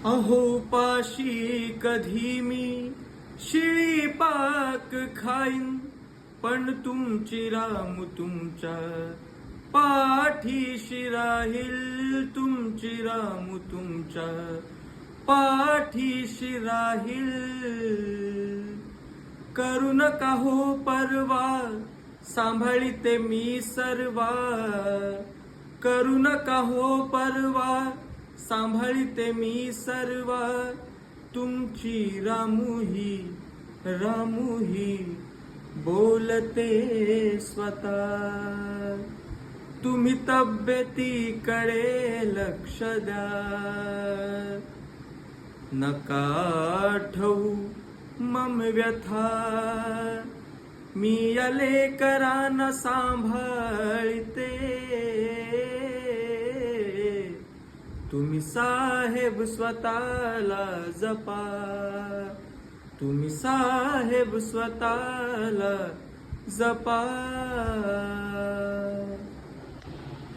अहो पाशी कधी मी शिळी पाक खाईन, पण तुमची राम तुमच्या पाठीशी राहील, तुमची राम तुमच्या पाठीशी राहील. करू नका हो परवा, सांभाळीते मी सर्वा. करू नका हो परवा, सांभाळीते मी सर्वा. तुमची रामुही रामुही बोलते स्वतः. तुम्ही तब्येतीकडे लक्ष द्या, नका ठेवू मम व्यथा. मी या लेकरांना सांभाळते, तुम्ही साहेब स्वतःला जपा. तुम्ही साहेब स्वतःला जपा.